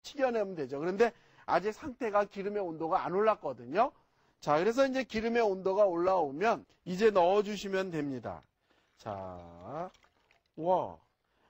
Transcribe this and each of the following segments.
튀겨내면 되죠. 그런데 아직 상태가 기름의 온도가 안 올랐거든요. 자, 그래서 이제 기름의 온도가 올라오면 이제 넣어주시면 됩니다. 자, 와,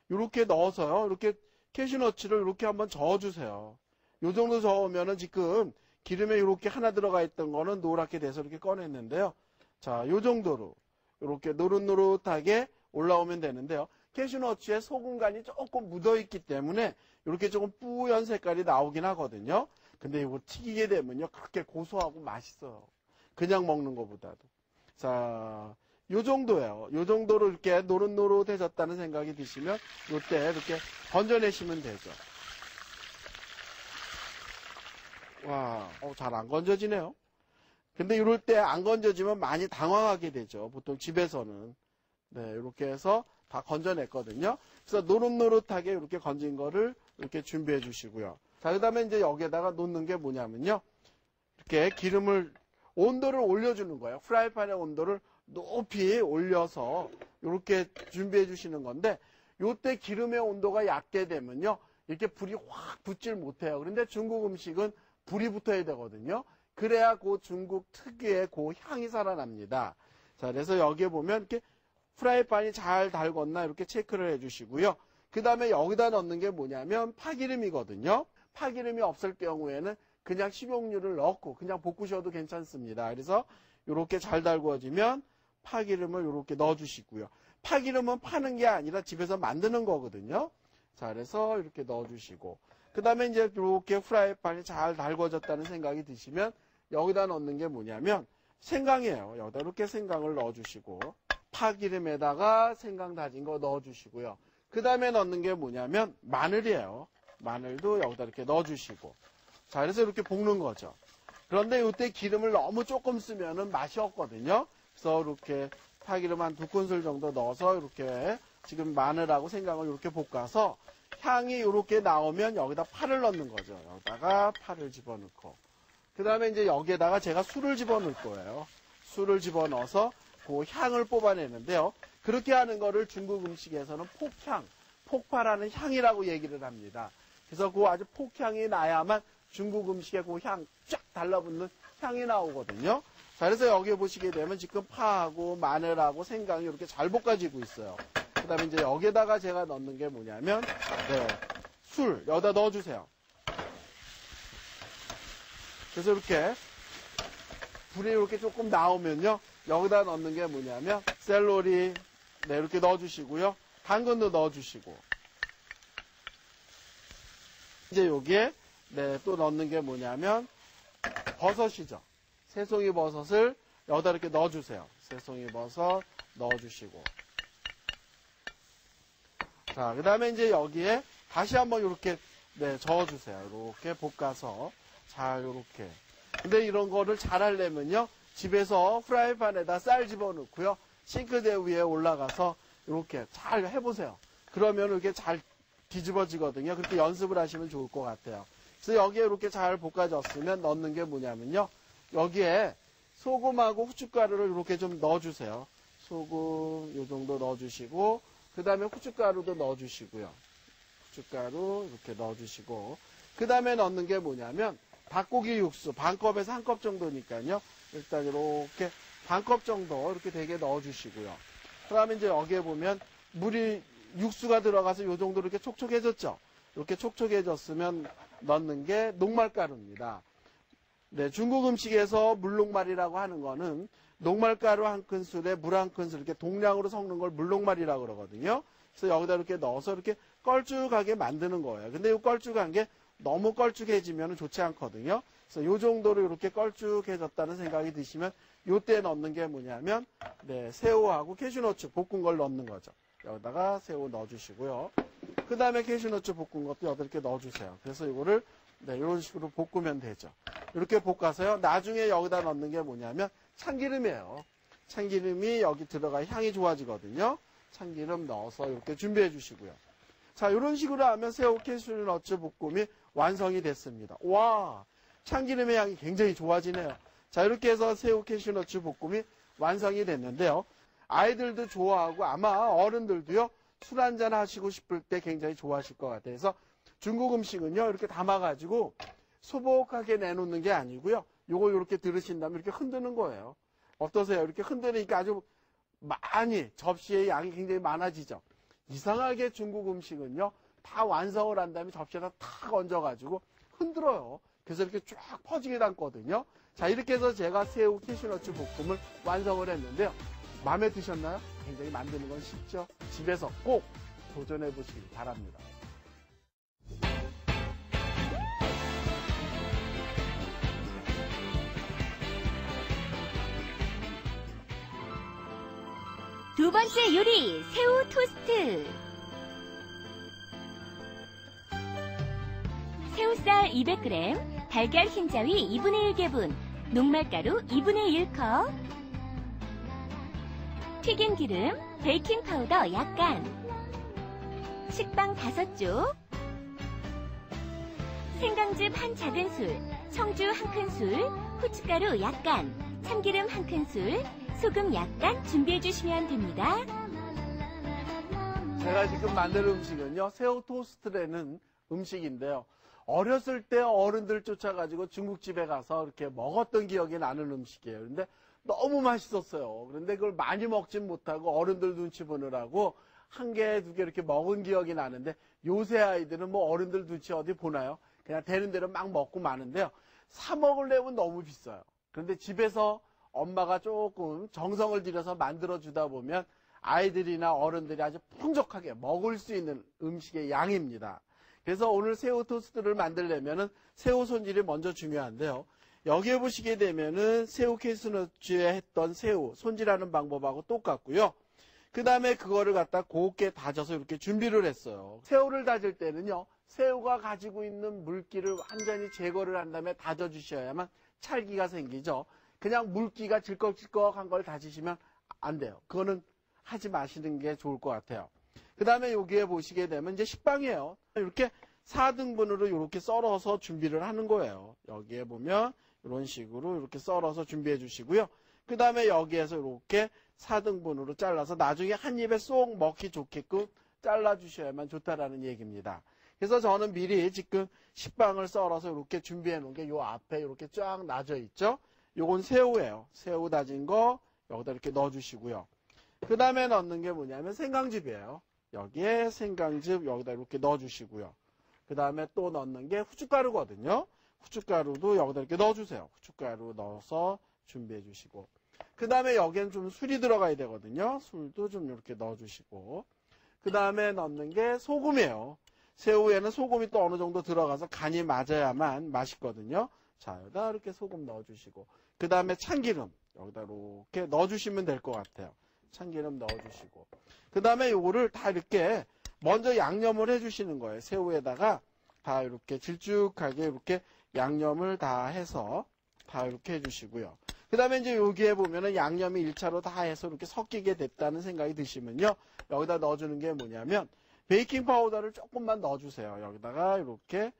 이렇게 넣어서요. 이렇게 캐슈너츠를 이렇게 한번 저어주세요. 요 정도 저으면은 지금 기름에 이렇게 하나 들어가 있던 거는 노랗게 돼서 이렇게 꺼냈는데요. 자, 요 정도로 이렇게 노릇노릇하게 올라오면 되는데요. 캐슈너츠에 소금간이 조금 묻어있기 때문에 이렇게 조금 뿌연 색깔이 나오긴 하거든요. 근데 이거 튀기게 되면요. 그렇게 고소하고 맛있어요. 그냥 먹는 것보다도. 자, 요 정도예요. 요 정도로 이렇게 노릇노릇해졌다는 생각이 드시면 요때 이렇게 건져내시면 되죠. 와, 잘 안 건져지네요. 근데 이럴 때 안 건져지면 많이 당황하게 되죠. 보통 집에서는. 네, 이렇게 해서 다 건져냈거든요. 그래서 노릇노릇하게 이렇게 건진 거를 이렇게 준비해 주시고요. 자, 그 다음에 이제 여기에다가 놓는 게 뭐냐면요. 이렇게 기름을, 온도를 올려주는 거예요. 프라이팬의 온도를 높이 올려서 이렇게 준비해 주시는 건데, 요때 기름의 온도가 얕게 되면요. 이렇게 불이 확 붙질 못해요. 그런데 중국 음식은 불이 붙어야 되거든요. 그래야 그 중국 특유의 그 향이 살아납니다. 자, 그래서 여기에 보면 이렇게 프라이팬이 잘 달궜나 이렇게 체크를 해주시고요. 그 다음에 여기다 넣는 게 뭐냐면 파기름이거든요. 파기름이 없을 경우에는 그냥 식용유를 넣고 그냥 볶으셔도 괜찮습니다. 그래서 이렇게 잘 달궈지면 파기름을 이렇게 넣어주시고요. 파기름은 파는 게 아니라 집에서 만드는 거거든요. 자, 그래서 이렇게 넣어주시고 그 다음에 이제 이렇게 프라이팬이 잘 달궈졌다는 생각이 드시면 여기다 넣는 게 뭐냐면 생강이에요. 여기다 이렇게 생강을 넣어주시고 파기름에다가 생강 다진 거 넣어주시고요. 그 다음에 넣는 게 뭐냐면 마늘이에요. 마늘도 여기다 이렇게 넣어주시고 자, 그래서 이렇게 볶는 거죠. 그런데 이때 기름을 너무 조금 쓰면은 맛이 없거든요. 그래서 이렇게 파기름 한 2큰술 정도 넣어서 이렇게 지금 마늘하고 생강을 이렇게 볶아서 향이 이렇게 나오면 여기다 파를 넣는 거죠. 여기다가 파를 집어넣고 그 다음에 이제 여기에다가 제가 술을 집어넣을 거예요. 술을 집어넣어서 그 향을 뽑아내는데요. 그렇게 하는 거를 중국 음식에서는 폭향, 폭발하는 향이라고 얘기를 합니다. 그래서 그 아주 폭향이 나야만 중국 음식에 그 향 쫙 달라붙는 향이 나오거든요. 자, 그래서 여기에 보시게 되면 지금 파하고 마늘하고 생강이 이렇게 잘 볶아지고 있어요. 그 다음에 이제 여기에다가 제가 넣는 게 뭐냐면, 네, 술, 여기다 넣어주세요. 그래서 이렇게, 불이 이렇게 조금 나오면요, 여기다 넣는 게 뭐냐면, 샐러리, 네, 이렇게 넣어주시고요. 당근도 넣어주시고. 이제 여기에, 네, 또 넣는 게 뭐냐면, 버섯이죠. 새송이 버섯을 여기다 이렇게 넣어주세요. 새송이 버섯 넣어주시고. 자, 그 다음에 이제 여기에 다시 한번 이렇게, 네, 저어주세요. 이렇게 볶아서 잘 이렇게. 근데 이런 거를 잘 하려면요, 집에서 프라이팬에다 쌀 집어넣고요, 싱크대 위에 올라가서 이렇게 잘 해보세요. 그러면 이렇게 잘 뒤집어지거든요. 그렇게 연습을 하시면 좋을 것 같아요. 그래서 여기에 이렇게 잘 볶아졌으면 넣는 게 뭐냐면요, 여기에 소금하고 후춧가루를 이렇게 좀 넣어주세요. 소금 요 정도 넣어주시고 그 다음에 후춧가루도 넣어주시고요. 후춧가루 이렇게 넣어주시고 그 다음에 넣는 게 뭐냐면 닭고기 육수 반컵에서 한 컵 정도니까요. 일단 이렇게 반컵 정도 이렇게 되게 넣어주시고요. 그 다음에 이제 여기에 보면 물이 육수가 들어가서 요 정도 이렇게 촉촉해졌죠. 이렇게 촉촉해졌으면 넣는 게 녹말가루입니다. 네, 중국 음식에서 물녹말이라고 하는 거는 녹말가루 한 큰술에 물 한 큰술 이렇게 동량으로 섞는 걸 물녹말이라고 그러거든요. 그래서 여기다 이렇게 넣어서 이렇게 걸쭉하게 만드는 거예요. 근데 이 걸쭉한 게 너무 걸쭉해지면 좋지 않거든요. 그래서 요 정도로 이렇게 걸쭉해졌다는 생각이 드시면 요때 넣는 게 뭐냐면 네, 새우하고 캐슈너츠 볶은 걸 넣는 거죠. 여기다가 새우 넣어주시고요. 그 다음에 캐슈너츠 볶은 것도 여기다 이렇게 넣어주세요. 그래서 이거를 네, 이런 식으로 볶으면 되죠. 이렇게 볶아서요. 나중에 여기다 넣는 게 뭐냐면 참기름이에요. 참기름이 여기 들어가 향이 좋아지거든요. 참기름 넣어서 이렇게 준비해 주시고요. 자, 이런 식으로 하면 새우 캐슈너츠 볶음이 완성이 됐습니다. 와, 참기름의 향이 굉장히 좋아지네요. 자, 이렇게 해서 새우 캐슈너츠 볶음이 완성이 됐는데요. 아이들도 좋아하고 아마 어른들도요. 술 한잔 하시고 싶을 때 굉장히 좋아하실 것 같아서 중국 음식은요, 이렇게 담아가지고 소복하게 내놓는 게 아니고요. 요거 이렇게 들으신 다음에 이렇게 흔드는 거예요. 어떠세요? 이렇게 흔드니까 아주 많이, 접시의 양이 굉장히 많아지죠. 이상하게 중국 음식은요, 다 완성을 한 다음에 접시에다 탁 얹어가지고 흔들어요. 그래서 이렇게 쫙 퍼지게 담거든요. 자, 이렇게 해서 제가 새우 캐슈너츠 볶음을 완성을 했는데요. 마음에 드셨나요? 굉장히 만드는 건 쉽죠? 집에서 꼭 도전해 보시기 바랍니다. 두 번째 요리, 새우 토스트. 새우살 200g, 달걀 흰자위 2분의 1개분, 녹말가루 2분의 1컵, 튀긴 기름, 베이킹 파우더 약간, 식빵 5쪽, 생강즙 한 작은술, 청주 한 큰술, 후춧가루 약간, 참기름 한 큰술, 소금 약간 준비해 주시면 됩니다. 제가 지금 만든 음식은요, 새우 토스트라는 음식인데요. 어렸을 때 어른들 쫓아가지고 중국집에 가서 이렇게 먹었던 기억이 나는 음식이에요. 근데 너무 맛있었어요. 그런데 그걸 많이 먹진 못하고 어른들 눈치 보느라고 한 개, 두 개 이렇게 먹은 기억이 나는데 요새 아이들은 뭐 어른들 눈치 어디 보나요? 그냥 되는 대로 막 먹고 마는데요. 사 먹으려면 너무 비싸요. 그런데 집에서 엄마가 조금 정성을 들여서 만들어 주다 보면 아이들이나 어른들이 아주 풍족하게 먹을 수 있는 음식의 양입니다. 그래서 오늘 새우 토스트를 만들려면은 새우 손질이 먼저 중요한데요. 여기에 보시게 되면은 새우 캐슈너츠에 했던 새우 손질하는 방법하고 똑같고요. 그 다음에 그거를 갖다 곱게 다져서 이렇게 준비를 했어요. 새우를 다질 때는요, 새우가 가지고 있는 물기를 완전히 제거를 한 다음에 다져 주셔야만 찰기가 생기죠. 그냥 물기가 질꺽질꺽한 걸 다지시면 안 돼요. 그거는 하지 마시는 게 좋을 것 같아요. 그 다음에 여기에 보시게 되면 이제 식빵이에요. 이렇게 4등분으로 이렇게 썰어서 준비를 하는 거예요. 여기에 보면 이런 식으로 이렇게 썰어서 준비해 주시고요. 그 다음에 여기에서 이렇게 4등분으로 잘라서 나중에 한 입에 쏙 먹기 좋게끔 잘라 주셔야만 좋다라는 얘기입니다. 그래서 저는 미리 지금 식빵을 썰어서 이렇게 준비해 놓은 게 요 앞에 이렇게 쫙 놔져 있죠. 요건 새우예요. 새우 다진 거 여기다 이렇게 넣어 주시고요. 그 다음에 넣는 게 뭐냐면 생강즙이에요. 여기에 생강즙 여기다 이렇게 넣어 주시고요. 그 다음에 또 넣는 게 후춧가루거든요. 후춧가루도 여기다 이렇게 넣어 주세요. 후춧가루 넣어서 준비해 주시고. 그 다음에 여기엔 좀 술이 들어가야 되거든요. 술도 좀 이렇게 넣어 주시고. 그 다음에 넣는 게 소금이에요. 새우에는 소금이 또 어느 정도 들어가서 간이 맞아야만 맛있거든요. 자, 여기다 이렇게 소금 넣어 주시고. 그 다음에 참기름 여기다 이렇게 넣어 주시면 될 것 같아요. 참기름 넣어 주시고. 그 다음에 요거를 다 이렇게 먼저 양념을 해 주시는 거예요. 새우에다가 다 이렇게 질쭉하게 이렇게 양념을 다 해서 다 이렇게 해 주시고요. 그 다음에 이제 여기에 보면은 양념이 1차로 다 해서 이렇게 섞이게 됐다는 생각이 드시면요. 여기다 넣어주는 게 뭐냐면 베이킹 파우더를 조금만 넣어주세요. 여기다가 이렇게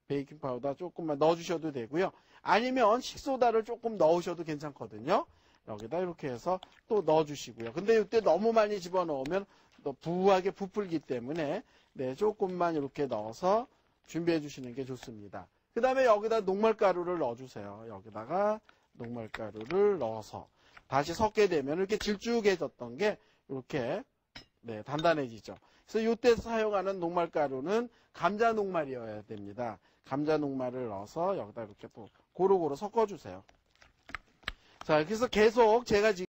베이킹 파우더 조금만 넣어주셔도 되고요. 아니면 식소다를 조금 넣으셔도 괜찮거든요. 여기다 이렇게 해서 또 넣어주시고요. 근데 이때 너무 많이 집어넣으면 또 부하게 부풀기 때문에 네, 조금만 이렇게 넣어서 준비해 주시는 게 좋습니다. 그 다음에 여기다 녹말가루를 넣어주세요. 여기다가 녹말가루를 넣어서 다시 섞게 되면 이렇게 질쭉해졌던 게 이렇게 네, 단단해지죠. 그래서 이때 사용하는 녹말가루는 감자 녹말이어야 됩니다. 감자 녹말을 넣어서 여기다 이렇게 또 고루고루 섞어주세요. 자, 그래서 계속 제가 지금